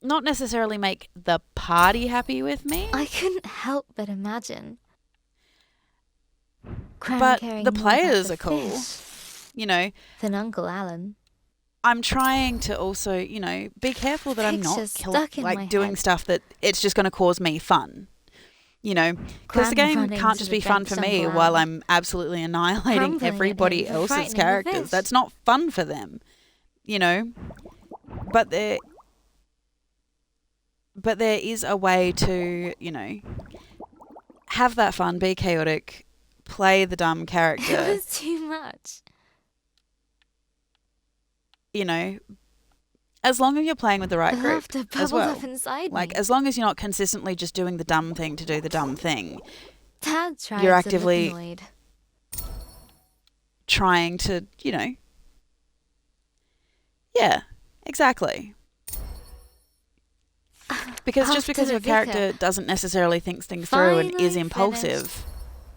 not necessarily make the party happy with me, I couldn't help but imagine. Gran but caring the more players about are cool. fish than Uncle Alan. I'm trying to also, be careful that I'm not Pictures stuck in my doing head. stuff that it's just going to cause me fun. Because the Gran game running can't to just the be fun bench for me Uncle while Alan. I'm absolutely annihilating Crumbling at everybody him for else's frightening the characters. fish. That's not fun for them, But there is a way to, have that fun, be chaotic, play the dumb It character, was too much. as long as you're playing with the right The group laughter as bubbled well. up inside Like, me. as long as you're not consistently just doing the dumb thing to do the dumb thing, Dad tried you're to actively- look annoyed. trying to, yeah, exactly. Because just After because the your character vicar doesn't necessarily think things through and is finally impulsive,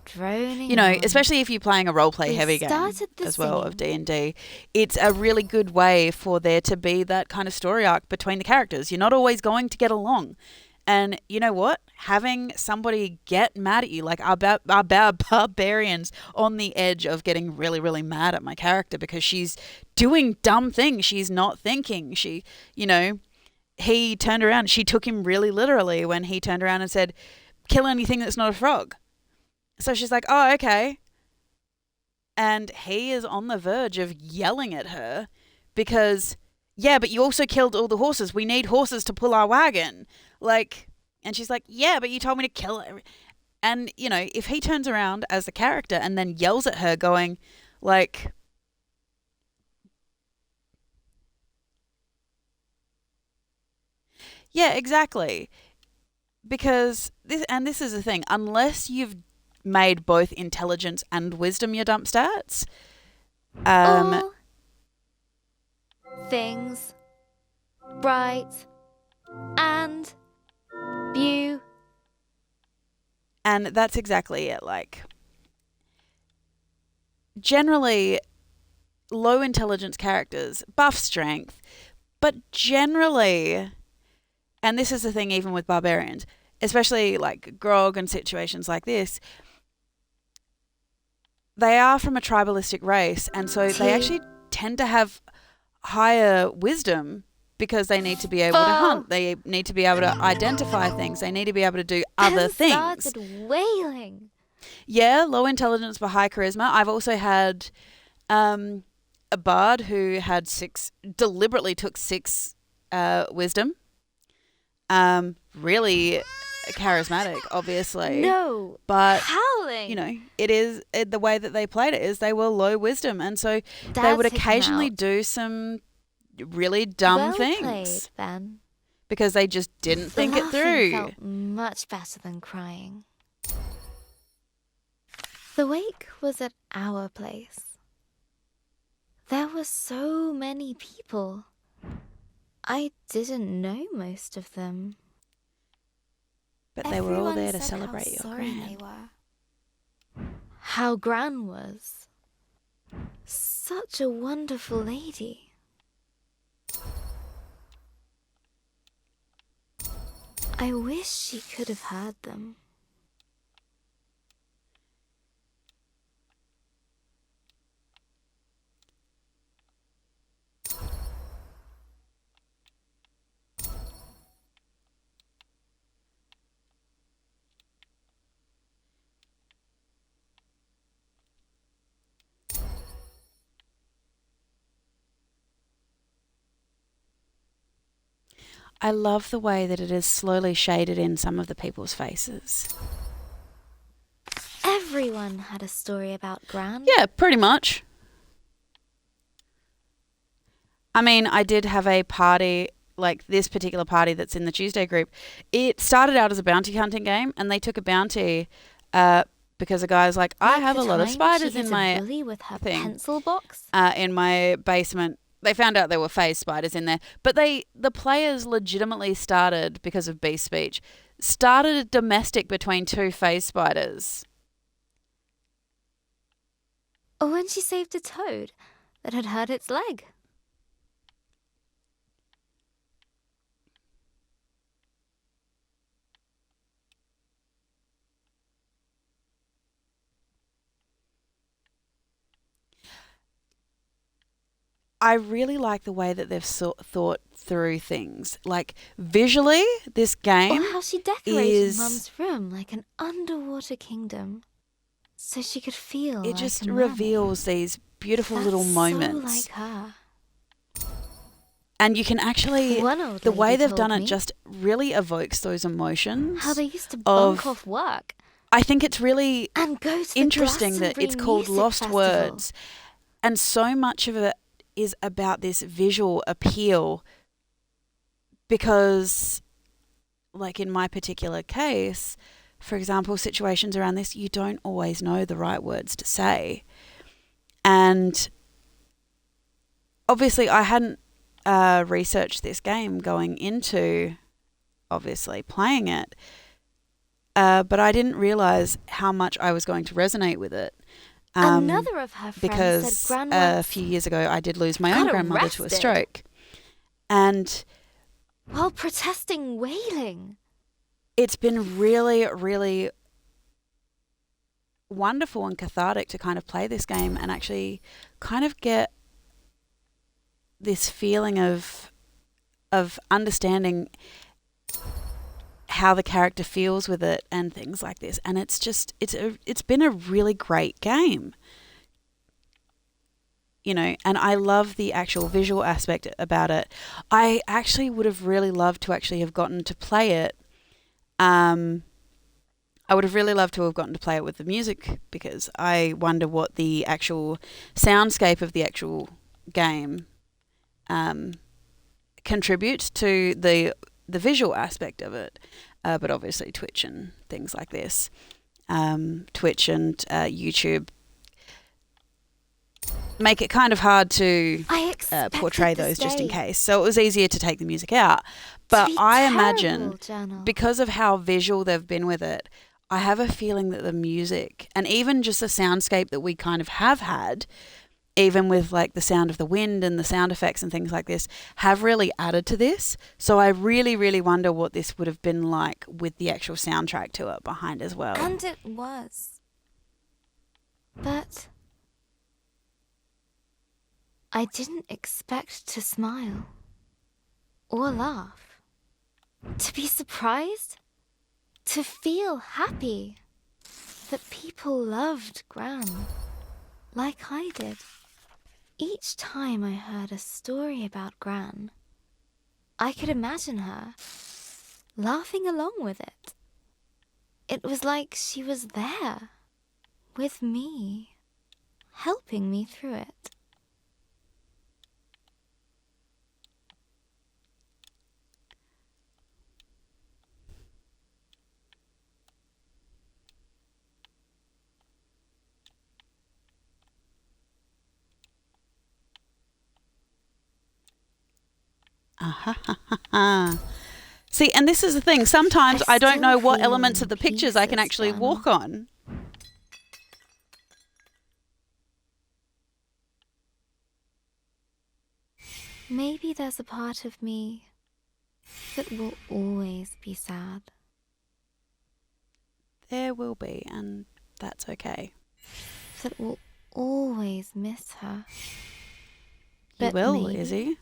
Droning on. especially if you're playing a roleplay We heavy game started the as well of singing. D&D, it's a really good way for there to be that kind of story arc between the characters. You're not always going to get along. And you know what? Having somebody get mad at you, like our barbarians on the edge of getting really, really mad at my character because she's doing dumb things. She's not thinking. he turned around. She took him really literally when he turned around and said, "Kill anything that's not a frog." So she's like, "Oh, okay." And he is on the verge of yelling at her because, yeah, but you also killed all the horses. We need horses to pull our wagon. Like, and she's like, "Yeah, but you told me to kill her." And, you know, if he turns around as the character and then yells at her going, like, yeah, exactly. Because this is the thing, unless you've made both intelligence and wisdom your dump stats, All things bright and beautiful. and that's exactly it. Like, generally, low intelligence characters buff strength, but generally, and this is the thing even with barbarians, especially like Grog and situations like this, they are from a tribalistic race, and so they actually tend to have higher wisdom because they need to be able to hunt. They need to be able to identify things. They need to be able to do other things. Started wailing. Yeah, low intelligence but high charisma. I've also had a bard who had deliberately took 6 wisdom. Really charismatic, obviously. No, but howling. you know, the way that they played it is they were low wisdom, and so they would That's taken occasionally out. do some really dumb Well things played, then. because they just didn't think it Laughing through. felt much better than crying. The wake was at our place. There were so many people. I didn't know most of them. But they were all Everyone there to said celebrate how your sorry they gran. were. How Gran was. Such a wonderful lady. I wish she could have heard them. I love the way that it is slowly shaded in some of the people's faces. Everyone had a story about Gran. Yeah, pretty much. I mean, I did have a party, like this particular party that's in the Tuesday group. It started out as a bounty hunting game, and they took a bounty because a guy's like, I have a lot of spiders in my bully with her thing. pencil box. In my basement. They found out there were phase spiders in there, but the players legitimately started, because of beast speech, started a domestic between 2 phase spiders. Or when she saved a toad that had hurt its leg. I really like the way that they've thought through things. Like, visually, this game Or how she decorated is... Mum's room like an underwater kingdom, so she could feel It like just a mermaid. reveals these beautiful That's little so moments. like her. And you can actually... One old The way lady they've told done it me just really evokes those emotions. how they used to of- bunk off work I think it's really and go to the interesting that Glastonbury it's called Music Lost Festival. Words. And so much of it is about this visual appeal because, like in my particular case, for example, situations around this, you don't always know the right words to say. And obviously I hadn't researched this game going into, obviously, playing it. But I didn't realise how much I was going to resonate with it. Another of her friends Because said Gran a once, few years ago I did lose my own got grandmother to a arrested. stroke. And while protesting whaling. it's been really, really wonderful and cathartic to kind of play this game and actually kind of get this feeling of of understanding how the character feels with it and things like this. And it's been a really great game. And I love the actual visual aspect about it. I actually would have really loved to actually have gotten to play it. I would have really loved to have gotten to play it with the music, because I wonder what the actual soundscape of the actual game contributes to the visual aspect of it. But obviously Twitch and things like this, Twitch and YouTube, make it kind of hard to portray those just in case. So it was easier to take the music out. But I imagine, because of how visual they've been with it, I have a feeling that the music and even just the soundscape that we kind of have had, even with like the sound of the wind and the sound effects and things like this, have really added to this. So I really, really wonder what this would have been like with the actual soundtrack to it behind as well. And it was. But I didn't expect to smile or laugh, to be surprised, to feel happy that people loved Gran like I did. Each time I heard a story about Gran, I could imagine her laughing along with it. It was like she was there with me, helping me through it. See, and this is the thing. Sometimes I don't know what still elements feel of the pictures I can pieces, actually Dana. walk on. Maybe there's a part of me that will always be sad. There will be, and that's okay. That will always miss her. You But will, maybe- Izzy.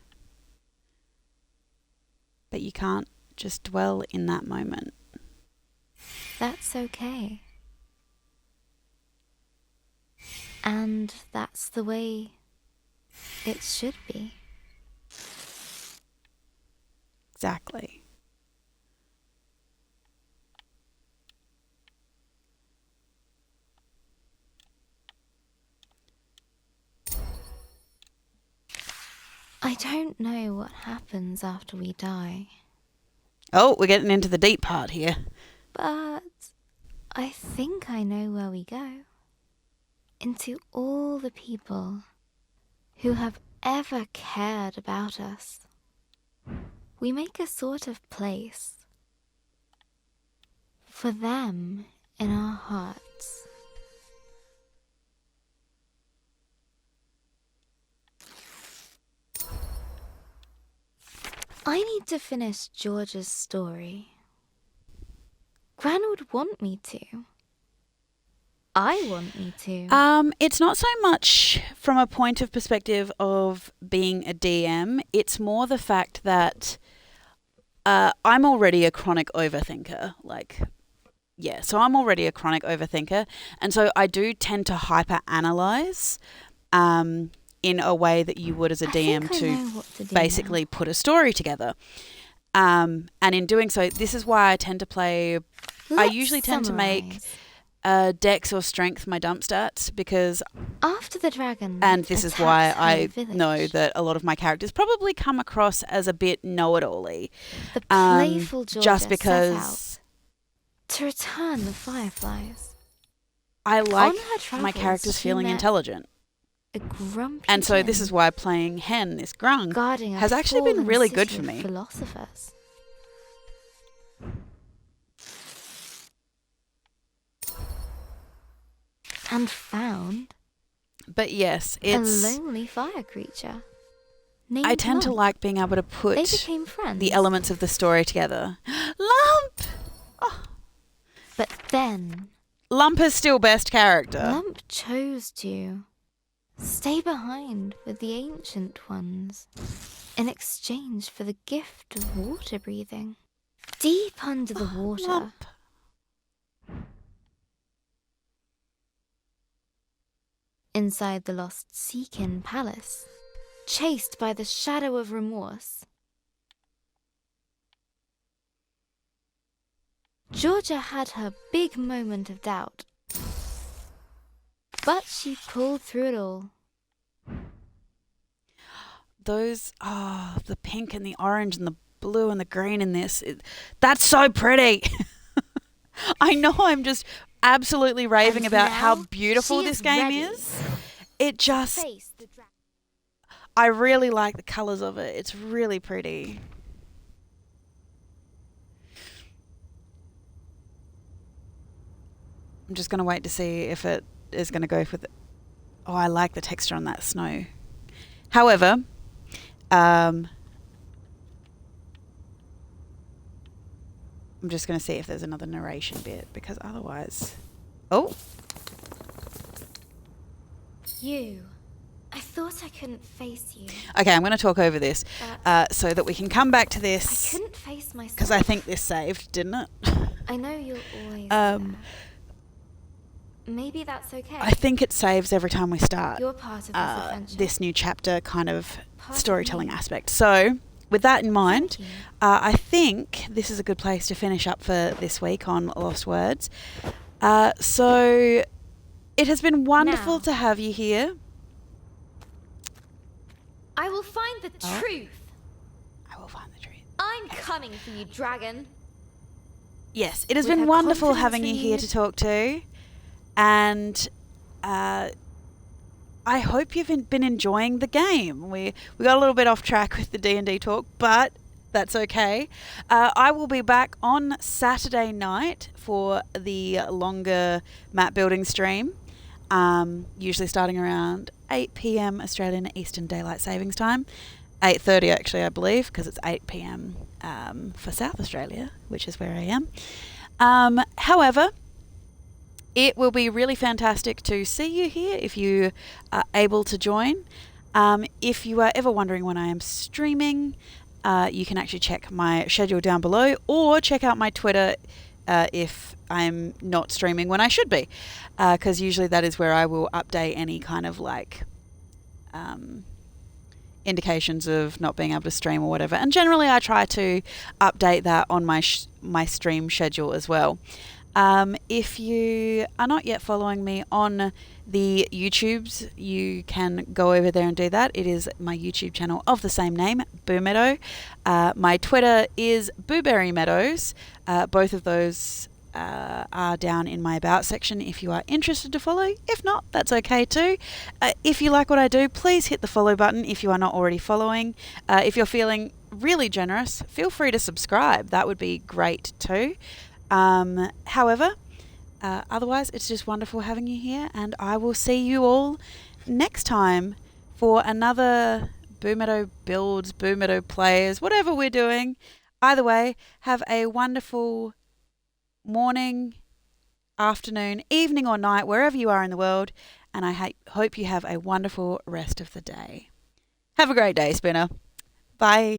But you can't just dwell in that moment. That's okay. And that's the way it should be. Exactly. I don't know what happens after we die, Oh, we're getting into the deep part here. but I think I know where we go. Into all the people who have ever cared about us. We make a sort of place for them in our hearts. I need to finish George's story. Gran would want me to. I want me to. It's not so much from a point of perspective of being a DM. It's more the fact that I'm already a chronic overthinker. So I'm already a chronic overthinker. And so I do tend to hyper-analyze in a way that you would as a DM I know what to do basically now. put a story together. And in doing so, this is why I tend to play... I Let's usually tend to make summarize. Dex or Strength my dump stats, because... After the dragon And this is why attacks I High Village, know that a lot of my characters probably come across as a bit know-it-all-y. the playful Georgia Just set because out to return the fireflies. I like On her my travels, characters she feeling met intelligent. A grumpy And so this djinn is why playing Hen, this grung, guarding a has actually been fallen really city good for of me. Philosophers. And found But yes, a it's... lonely fire creature. Named I tend to Lump. like being able to They put became friends. the elements of the story together. Lump! But then Lump is still best character. Lump chose to stay behind with the ancient ones. in exchange for the gift of water breathing. Deep under the water, Lump. inside the lost Seakin Palace, chased by the shadow of remorse, Georgia had her big moment of doubt. But she pulled through it all. Those, the pink and the orange and the blue and the green in this, that's so pretty. I know I'm just absolutely raving And about now how beautiful she this is game ready is. It just, Face the dragon. I really like the colours of it. It's really pretty. I'm just going to wait to see if it is going to go with it. Oh, I like the texture on that snow. However, I'm just going to see if there's another narration bit, because otherwise... Oh! You. I thought I couldn't face you. Okay, I'm going to talk over this But so that we can come back to I this, couldn't face myself. because I think this saved, didn't it? I know you'll always Um, there. Maybe that's okay. I think it saves every time we start You're part of this adventure. this new chapter kind of Part of storytelling me. aspect. So, with that in mind, Thank you. I think this is a good place to finish up for this week on Lost Words. So, it has been wonderful Now. to have you here. I will find the Oh. truth. I will find the truth. I'm coming for you, dragon. Yes, it has With been her wonderful confidence having you here renewed. to talk to. And I hope you've been enjoying the game. We got a little bit off track with the D&D talk, but that's okay. I will be back on Saturday night for the longer map building stream, usually starting around 8 p.m. Australian Eastern Daylight Savings Time. 8:30 actually, I believe, because it's 8 p.m. For South Australia, which is where I am. However, it will be really fantastic to see you here if you are able to join. If you are ever wondering when I am streaming, you can actually check my schedule down below, or check out my Twitter if I'm not streaming when I should be, because usually that is where I will update any kind of like indications of not being able to stream or whatever. And generally I try to update that on my stream schedule as well. If you are not yet following me on the YouTubes, you can go over there and do that. It is my YouTube channel of the same name, Boomeadow. My Twitter is Booberry Meadows. Both of those are down in my About section if you are interested to follow. If not, that's okay too. If you like what I do, please hit the follow button if you are not already following. If you're feeling really generous, feel free to subscribe. That would be great too. However, otherwise, it's just wonderful having you here, and I will see you all next time for another Boomeadow builds, Boomeadow plays, whatever we're doing. Either way, have a wonderful morning, afternoon, evening, or night, wherever you are in the world, and I hope you have a wonderful rest of the day. Have a great day, Spinner. Bye.